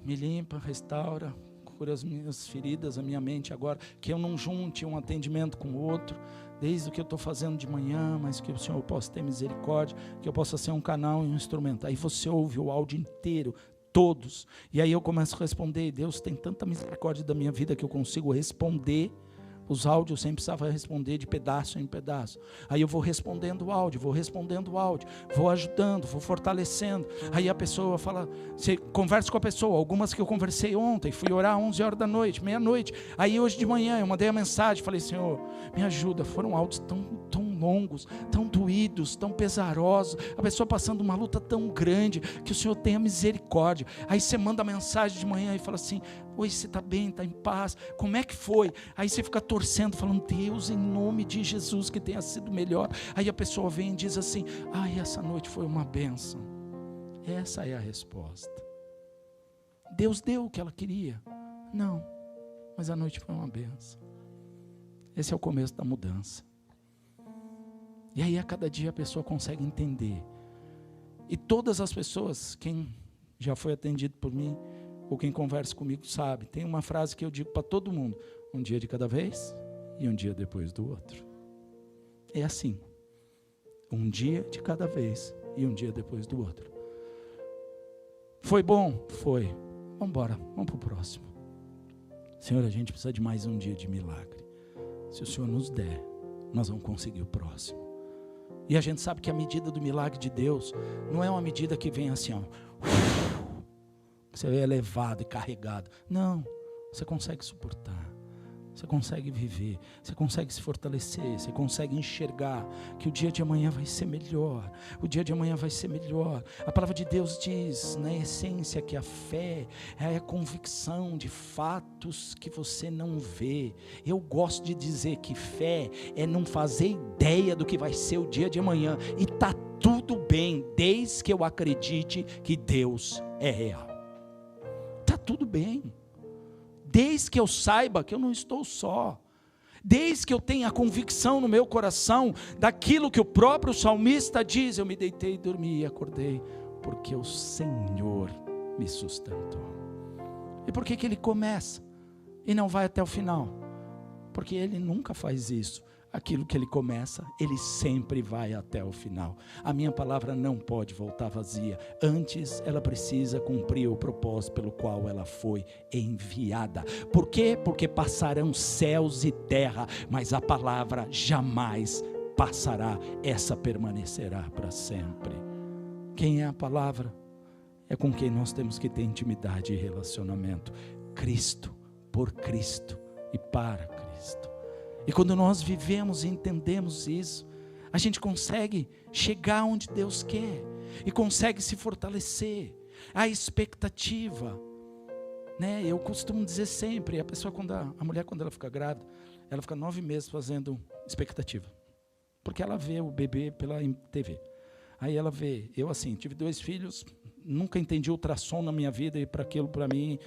me limpa, restaura, cura as minhas feridas, a minha mente agora, que eu não junte um atendimento com o outro, desde o que eu estou fazendo de manhã, mas que o Senhor possa ter misericórdia, que eu possa ser um canal e um instrumento. Aí você ouve o áudio inteiro, todos, e aí eu começo a responder. Deus tem tanta misericórdia da minha vida que eu consigo responder os áudios sem precisar responder de pedaço em pedaço. Aí eu vou respondendo o áudio, vou ajudando, vou fortalecendo. Aí a pessoa fala, você conversa com a pessoa, algumas que eu conversei ontem, fui orar 11 horas da noite, meia-noite. Aí hoje de manhã eu mandei a mensagem, falei: Senhor, me ajuda. Foram áudios tão longos, tão doídos, tão pesarosos, a pessoa passando uma luta tão grande, que o Senhor tenha misericórdia. Aí você manda a mensagem de manhã e fala assim: oi, você está bem, está em paz, como é que foi? Aí você fica torcendo, falando: Deus, em nome de Jesus, que tenha sido melhor. Aí a pessoa vem e diz assim: ai, essa noite foi uma bênção. Essa é a resposta. Deus deu o que ela queria? Não, mas a noite foi uma bênção. Esse é o começo da mudança. E aí a cada dia a pessoa consegue entender. E todas as pessoas, quem já foi atendido por mim, ou quem conversa comigo sabe, tem uma frase que eu digo para todo mundo: um dia de cada vez e um dia depois do outro. É assim, um dia de cada vez e um dia depois do outro. Foi bom? Foi. Vamos embora, vamos para o próximo. Senhor, a gente precisa de mais um dia de milagre. Se o Senhor nos der, nós vamos conseguir o próximo. E a gente sabe que a medida do milagre de Deus não é uma medida que vem assim, ó, você é elevado e carregado. Não, você consegue suportar, você consegue viver, você consegue se fortalecer, você consegue enxergar que o dia de amanhã vai ser melhor. O dia de amanhã vai ser melhor. A palavra de Deus diz, na essência, que a fé é a convicção de fatos que você não vê. Eu gosto de dizer que fé é não fazer ideia do que vai ser o dia de amanhã. E está tudo bem, desde que eu acredite que Deus é real. Está tudo bem. Desde que eu saiba que eu não estou só, desde que eu tenha a convicção no meu coração daquilo que o próprio salmista diz: eu me deitei, dormi e acordei, porque o Senhor me sustentou. E por que ele começa e não vai até o final? Porque ele nunca faz isso aquilo que ele começa, ele sempre vai até o final. A minha palavra não pode voltar vazia. Antes, ela precisa cumprir o propósito pelo qual ela foi enviada. Por quê? Porque passarão céus e terra, mas a palavra jamais passará. Essa permanecerá para sempre. Quem é a palavra? É com quem nós temos que ter intimidade e relacionamento. Cristo, por Cristo e para Cristo. E quando nós vivemos e entendemos isso, a gente consegue chegar onde Deus quer e consegue se fortalecer. A expectativa, né? Eu costumo dizer sempre, a mulher quando ela fica grávida, ela fica 9 meses fazendo expectativa, porque ela vê o bebê pela TV. Aí ela vê, eu assim, tive 2 filhos, nunca entendi ultrassom na minha vida, e para aquilo, para mim,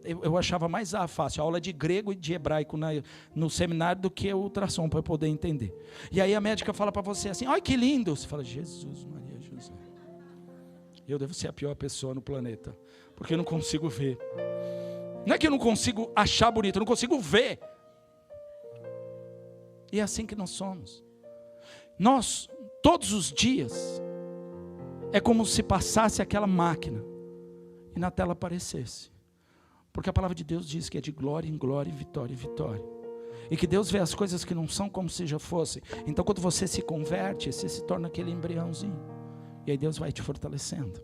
eu achava mais fácil a aula de grego e de hebraico no seminário do que o ultrassom, para eu poder entender. E aí a médica fala para você assim, ai que lindo, você fala, Jesus, Maria, José, eu devo ser a pior pessoa no planeta, porque eu não consigo ver. Não é que eu não consigo achar bonito, eu não consigo ver. E é assim que nós somos. Nós, todos os dias, é como se passasse aquela máquina e na tela aparecesse. Porque a palavra de Deus diz que é de glória em glória e vitória em vitória. E que Deus vê as coisas que não são como se já fossem. Então quando você se converte, você se torna aquele embriãozinho. E aí Deus vai te fortalecendo.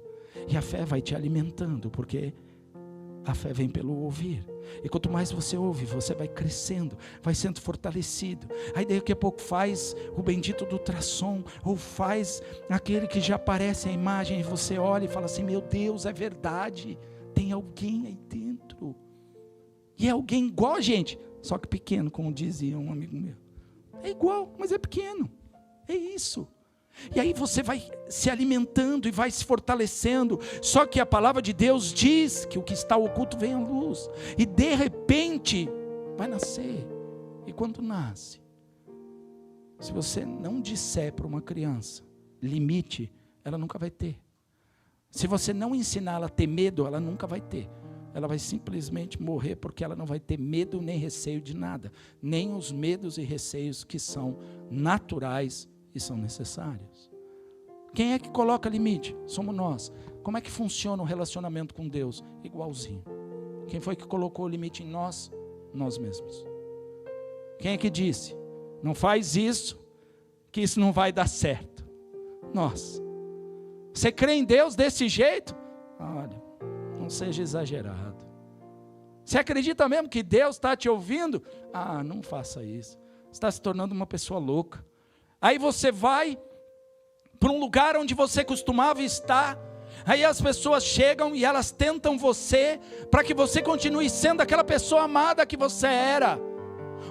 E a fé vai te alimentando, porque a fé vem pelo ouvir. E quanto mais você ouve, você vai crescendo, vai sendo fortalecido. Aí daqui a pouco faz o bendito do ultrassom, ou faz aquele que já aparece a imagem, e você olha e fala assim, meu Deus, é verdade, tem alguém aí dentro. E é alguém igual a gente, só que pequeno, como dizia um amigo meu. É igual, mas é pequeno. É isso. E aí você vai se alimentando e vai se fortalecendo. Só que a palavra de Deus diz que o que está oculto vem à luz. E de repente vai nascer. E quando nasce, se você não disser para uma criança limite, ela nunca vai ter. Se você não ensinar ela a ter medo, ela nunca vai ter. Ela vai simplesmente morrer, porque ela não vai ter medo nem receio de nada. Nem os medos e receios que são naturais e são necessários. Quem é que coloca limite? Somos nós. Como é que funciona o relacionamento com Deus? Igualzinho. Quem foi que colocou o limite em nós? Nós mesmos. Quem é que disse? Não faz isso, que isso não vai dar certo. Nós. Você crê em Deus desse jeito? Olha, não seja exagerado. Você acredita mesmo que Deus está te ouvindo? Ah, não faça isso. Você está se tornando uma pessoa louca. Aí você vai para um lugar onde você costumava estar. Aí as pessoas chegam e elas tentam você para que você continue sendo aquela pessoa amada que você era.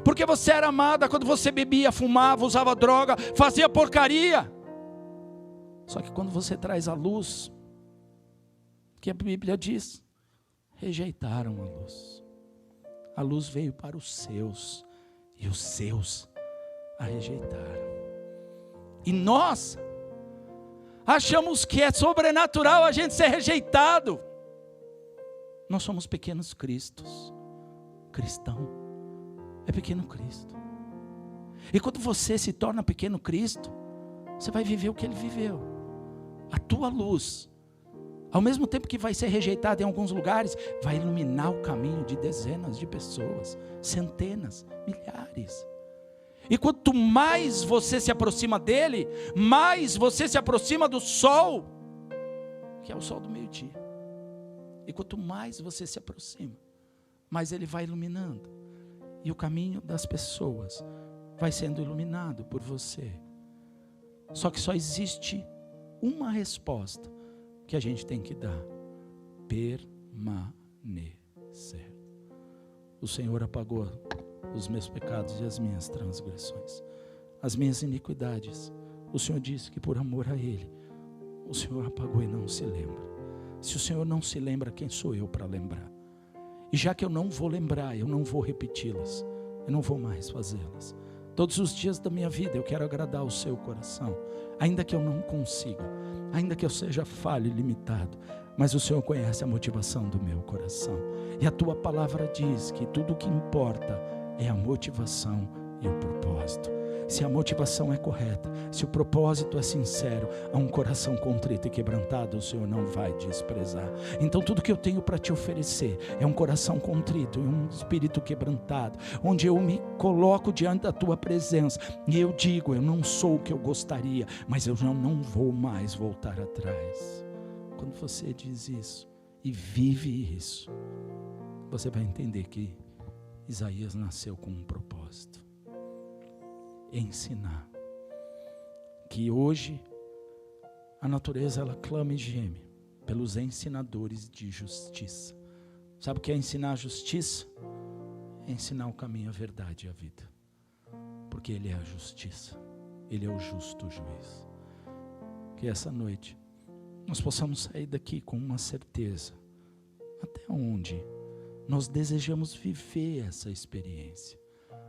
Porque você era amada quando você bebia, fumava, usava droga, fazia porcaria. Só que quando você traz a luz, que a Bíblia diz, rejeitaram a luz. A luz veio para os seus, e os seus a rejeitaram. E nós achamos que é sobrenatural a gente ser rejeitado. Nós somos pequenos cristos. Cristão é pequeno Cristo. E quando você se torna pequeno Cristo, você vai viver o que ele viveu. A tua luz, ao mesmo tempo que vai ser rejeitada em alguns lugares, vai iluminar o caminho de dezenas de pessoas, centenas, milhares. E quanto mais você se aproxima dele, mais você se aproxima do sol, que é o sol do meio-dia. E quanto mais você se aproxima, mais ele vai iluminando. E o caminho das pessoas vai sendo iluminado por você. Só que só existe uma resposta que a gente tem que dar: permanecer. O Senhor apagou os meus pecados e as minhas transgressões, as minhas iniquidades. O Senhor disse que por amor a Ele, o Senhor apagou e não se lembra. Se o Senhor não se lembra, quem sou eu para lembrar? E já que eu não vou lembrar, eu não vou repeti-las, eu não vou mais fazê-las. Todos os dias da minha vida eu quero agradar o seu coração, ainda que eu não consiga, ainda que eu seja falho e limitado, mas o Senhor conhece a motivação do meu coração. E a tua palavra diz que tudo o que importa é a motivação e o propósito. se a motivação é correta, se o propósito é sincero, a um coração contrito e quebrantado, o Senhor não vai desprezar. Então tudo que eu tenho para te oferecer é um coração contrito e um espírito quebrantado, onde eu me coloco diante da tua presença e eu digo, eu não sou o que eu gostaria, mas eu já não vou mais voltar atrás. Quando você diz isso e vive isso, você vai entender que Isaías nasceu com um propósito: ensinar. Que hoje a natureza ela clama e geme pelos ensinadores de justiça. Sabe o que é ensinar a justiça? É ensinar o caminho, a verdade e a vida. Porque Ele é a justiça, Ele é o justo juiz. Que essa noite nós possamos sair daqui com uma certeza: até onde nós desejamos viver essa experiência,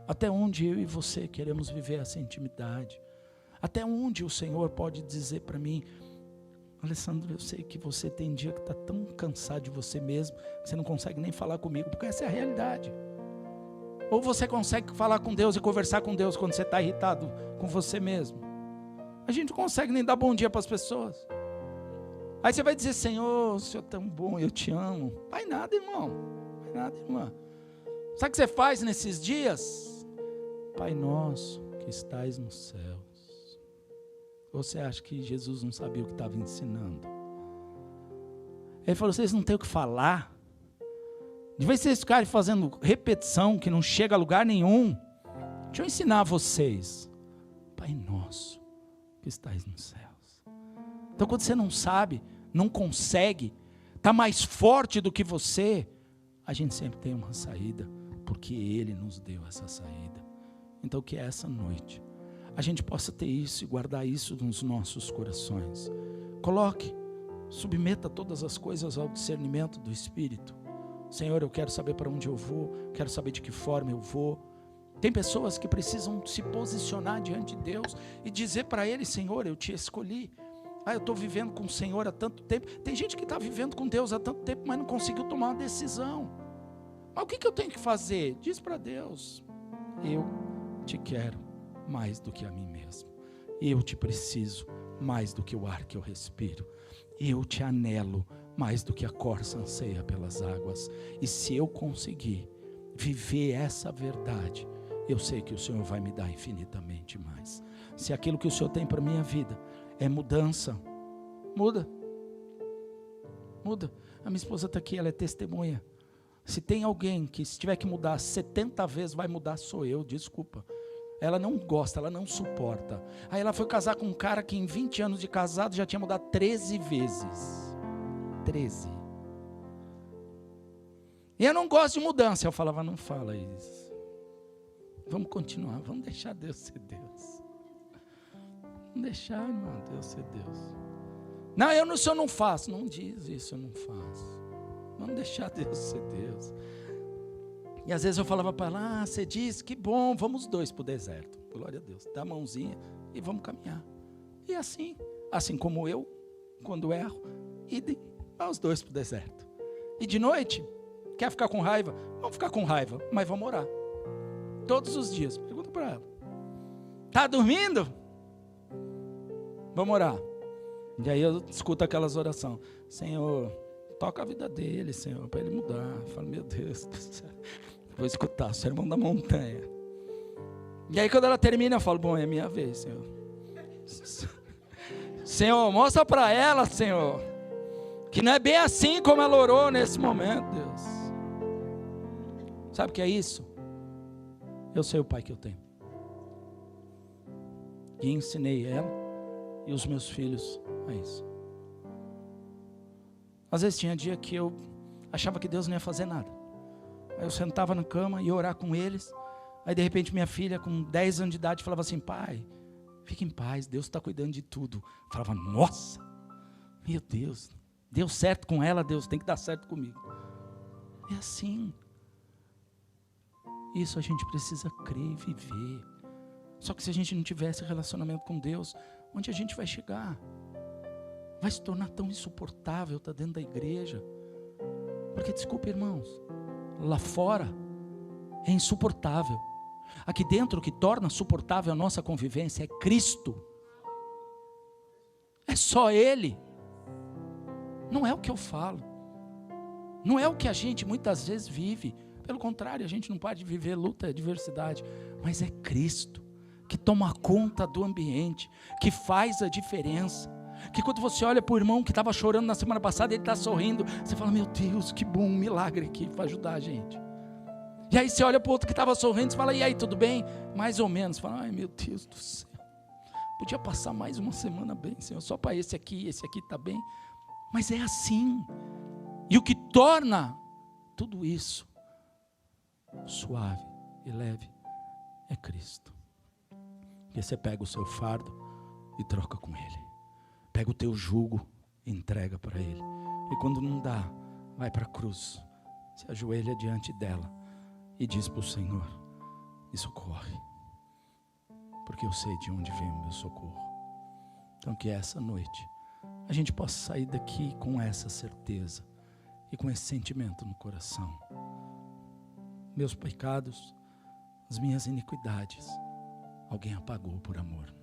até onde eu e você queremos viver essa intimidade, até onde o Senhor pode dizer para mim: Alessandro, eu sei que você tem dia que está tão cansado de você mesmo, que você não consegue nem falar comigo, porque essa é a realidade. Ou você consegue falar com Deus e conversar com Deus quando você está irritado com você mesmo? A gente não consegue nem dar bom dia para as pessoas. Aí você vai dizer: Senhor, o Senhor é tão bom, eu te amo. Vai nada, irmão. Vai nada, irmã. Sabe o que você faz nesses dias? Pai nosso que estais nos céus. Você acha que Jesus não sabia o que estava ensinando? Ele falou: vocês não têm o que falar? De vez em vocês ficarem fazendo repetição que não chega a lugar nenhum, deixa eu ensinar vocês. Pai nosso que estais nos céus. Então quando você não sabe, não consegue, está mais forte do que você, a gente sempre tem uma saída, porque Ele nos deu essa saída. Então que essa noite a gente possa ter isso e guardar isso nos nossos corações. Coloque, submeta todas as coisas ao discernimento do Espírito. Senhor, eu quero saber para onde eu vou, quero saber de que forma eu vou. Tem pessoas que precisam se posicionar diante de Deus e dizer para Ele: Senhor, eu te escolhi. Eu estou vivendo com o Senhor há tanto tempo. Tem gente que está vivendo com Deus há tanto tempo, mas não conseguiu tomar uma decisão. Mas o que eu tenho que fazer? Diz para Deus: eu te quero mais do que a mim mesmo. Eu te preciso mais do que o ar que eu respiro. Eu te anelo mais do que a corça anseia pelas águas. E se eu conseguir viver essa verdade, eu sei que o Senhor vai me dar infinitamente mais. Se aquilo que o Senhor tem para a minha vida é mudança, muda. A minha esposa está aqui, ela é testemunha. Se tem alguém que se tiver que mudar 70 vezes, vai mudar, sou eu, desculpa. Ela não gosta, ela não suporta. Aí ela foi casar com um cara que em 20 anos de casado já tinha mudado 13 vezes. 13. E eu não gosto de mudança. Eu falava: não fala isso. Vamos continuar, vamos deixar Deus ser Deus. Vamos deixar, irmão, Deus ser Deus. Não, eu não, se eu não faço. Não diz isso, eu não faço. Vamos deixar Deus ser Deus. E às vezes eu falava para ela: você diz, que bom, vamos dois para o deserto. Glória a Deus, dá a mãozinha e vamos caminhar. E assim como eu, quando erro, idem, vamos os dois para o deserto. E de noite, quer ficar com raiva? Vamos ficar com raiva, mas vamos orar. Todos os dias, pergunta para ela: está dormindo? Vamos orar. E aí eu escuto aquelas orações: Senhor, toca a vida dele, Senhor, para ele mudar. Eu falo: meu Deus do céu, vou escutar o sermão da montanha. E aí quando ela termina, eu falo: bom, é minha vez, Senhor. Senhor, mostra para ela, Senhor, que não é bem assim como ela orou nesse momento, Deus. Sabe o que é isso? Eu sei o pai que eu tenho. E ensinei ela e os meus filhos a isso. Às vezes tinha dia que eu achava que Deus não ia fazer nada. Aí eu sentava na cama e ia orar com eles. Aí de repente minha filha com 10 anos de idade falava assim: pai, fique em paz, Deus está cuidando de tudo. Eu falava: nossa, meu Deus, deu certo com ela, Deus tem que dar certo comigo. É assim. Isso a gente precisa crer e viver. Só que se a gente não tiver esse relacionamento com Deus, onde a gente vai chegar? Vai se tornar tão insuportável estar dentro da igreja. Porque, desculpa, irmãos, lá fora é insuportável. Aqui dentro o que torna suportável a nossa convivência é Cristo. É só Ele. Não é o que eu falo. Não é o que a gente muitas vezes vive. Pelo contrário, a gente não pode viver luta e adversidade. Mas é Cristo que toma conta do ambiente, que faz a diferença. Que quando você olha para o irmão que estava chorando na semana passada, ele está sorrindo, você fala, meu Deus, que bom, um milagre aqui para ajudar a gente. E aí você olha para o outro que estava sorrindo, você fala, e aí, tudo bem? Mais ou menos, você fala, ai meu Deus do céu, podia passar mais uma semana bem, Senhor, só para esse aqui está bem. Mas é assim. E o que torna tudo isso suave e leve é Cristo. Porque você pega o seu fardo e troca com Ele. Pega o teu jugo e entrega para Ele. E quando não dá, vai para a cruz, se ajoelha diante dela e diz para o Senhor, me socorre, porque eu sei de onde vem o meu socorro. Então que essa noite a gente possa sair daqui com essa certeza e com esse sentimento no coração. Meus pecados, as minhas iniquidades, alguém apagou por amor.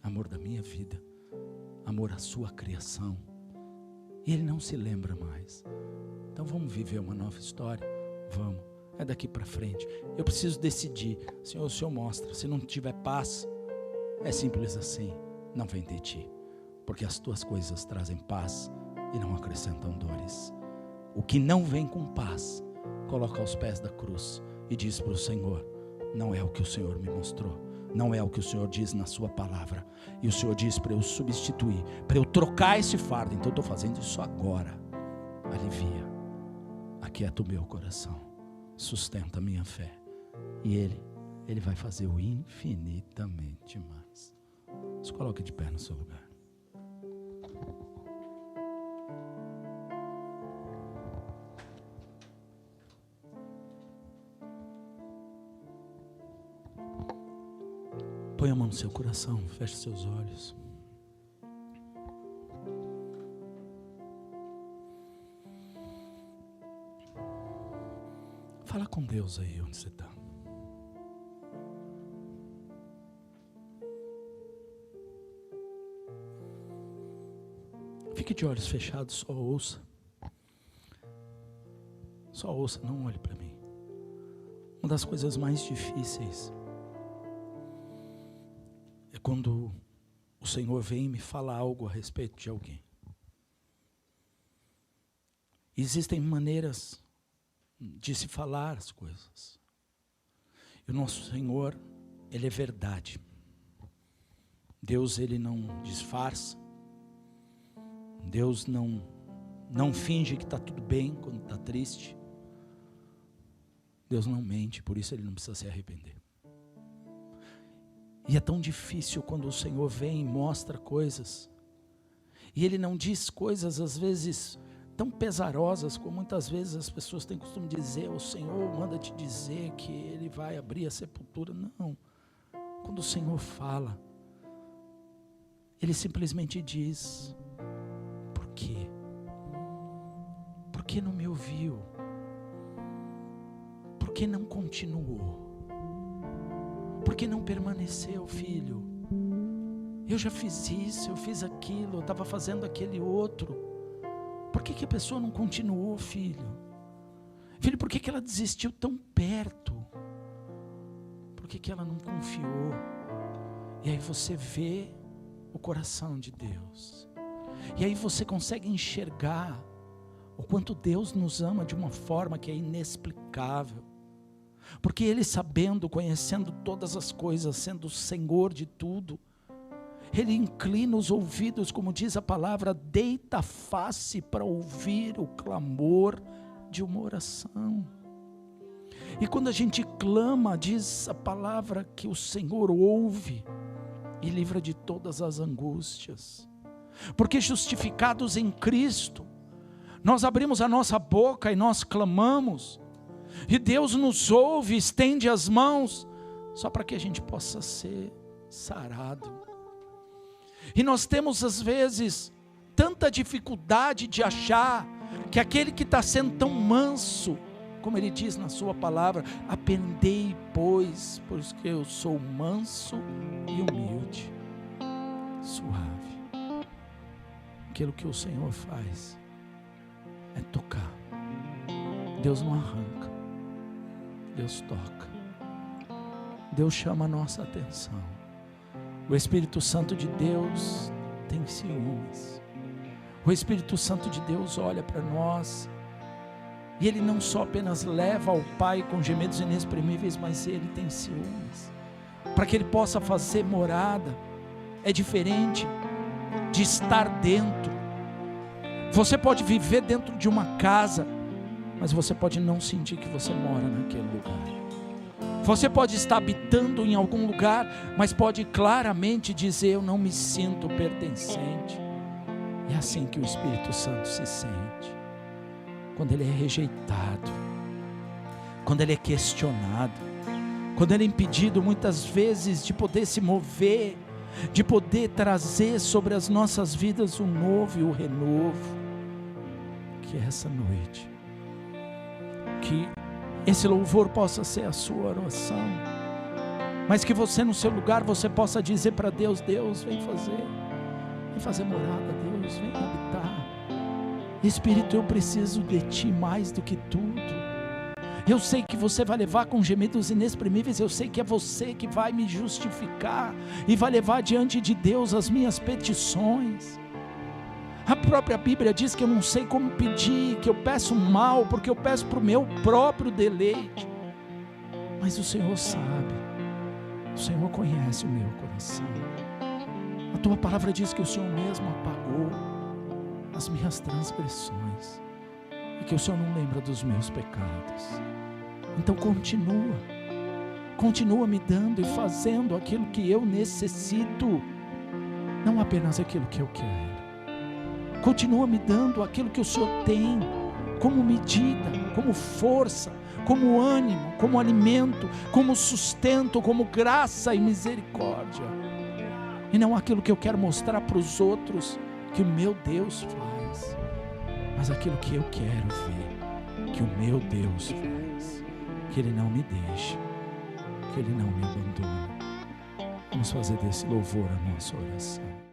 Amor da minha vida, amor à sua criação. E Ele não se lembra mais. Então vamos viver uma nova história? Vamos. É daqui para frente. Eu preciso decidir. Senhor, o Senhor mostra. Se não tiver paz, é simples assim. Não vem de ti. Porque as tuas coisas trazem paz e não acrescentam dores. O que não vem com paz, coloca aos pés da cruz e diz para o Senhor, não é o que o Senhor me mostrou, não é o que o Senhor diz na sua palavra, e o Senhor diz para eu substituir, para eu trocar esse fardo, então eu estou fazendo isso agora. Alivia, aquieta o meu coração, sustenta a minha fé, e Ele vai fazer o infinitamente mais. Se coloque de pé no seu lugar. Põe a mão no seu coração, feche seus olhos. Fala com Deus aí onde você está. Fique de olhos fechados, só ouça. Só ouça, não olhe para mim. Uma das coisas mais difíceis é quando o Senhor vem e me fala algo a respeito de alguém. Existem maneiras de se falar as coisas. E o nosso Senhor, Ele é verdade. Deus, Ele não disfarça. Deus não finge que está tudo bem quando está triste. Deus não mente, por isso Ele não precisa se arrepender. E é tão difícil quando o Senhor vem e mostra coisas. E Ele não diz coisas às vezes tão pesarosas, como muitas vezes as pessoas têm costume de dizer, o Senhor manda te dizer que Ele vai abrir a sepultura. Não. Quando o Senhor fala, Ele simplesmente diz, por quê? Por que não me ouviu? Por que não continuou? Por que não permaneceu, filho? Eu já fiz isso, eu fiz aquilo, eu estava fazendo aquele outro. Por que a pessoa não continuou, filho? Filho, por que ela desistiu tão perto? Por que ela não confiou? E aí você vê o coração de Deus. E aí você consegue enxergar o quanto Deus nos ama de uma forma que é inexplicável. Porque Ele, sabendo, conhecendo todas as coisas, sendo o Senhor de tudo, Ele inclina os ouvidos, como diz a palavra, deita a face para ouvir o clamor de uma oração. E quando a gente clama, diz a palavra que o Senhor ouve e livra de todas as angústias. Porque justificados em Cristo, nós abrimos a nossa boca e nós clamamos, e Deus nos ouve, estende as mãos, só para que a gente possa ser sarado. E nós temos às vezes tanta dificuldade de achar que aquele que está sendo tão manso como Ele diz na sua palavra: aprendei, pois que eu sou manso e humilde, suave. Aquilo que o Senhor faz é tocar. Deus não arranca, Deus toca. Deus chama a nossa atenção. O Espírito Santo de Deus tem ciúmes. O Espírito Santo de Deus olha para nós e Ele não só apenas leva ao Pai com gemidos inexprimíveis, mas Ele tem ciúmes, para que Ele possa fazer morada. É diferente de estar dentro. Você pode viver dentro de uma casa, mas você pode não sentir que você mora naquele lugar. Você pode estar habitando em algum lugar, mas pode claramente dizer: eu não me sinto pertencente. É assim que o Espírito Santo se sente, quando ele é rejeitado, quando ele é questionado, quando ele é impedido muitas vezes de poder se mover, de poder trazer sobre as nossas vidas o novo e o renovo. Que essa noite, que esse louvor possa ser a sua oração, mas que você no seu lugar, você possa dizer para Deus: Deus, vem fazer morada, Deus, vem habitar. Espírito, eu preciso de Ti mais do que tudo. Eu sei que você vai levar com gemidos inexprimíveis, eu sei que é você que vai me justificar e vai levar diante de Deus as minhas petições. A própria Bíblia diz que eu não sei como pedir, que eu peço mal, porque eu peço para o meu próprio deleite. Mas o Senhor sabe, o Senhor conhece o meu coração. A Tua palavra diz que o Senhor mesmo apagou as minhas transgressões e que o Senhor não lembra dos meus pecados. Então continua me dando e fazendo aquilo que eu necessito, não apenas aquilo que eu quero. Continua me dando aquilo que o Senhor tem como medida, como força, como ânimo, como alimento, como sustento, como graça e misericórdia. E não aquilo que eu quero mostrar para os outros que o meu Deus faz, mas aquilo que eu quero ver que o meu Deus faz, que Ele não me deixa, que Ele não me abandona. Vamos fazer desse louvor a nossa oração.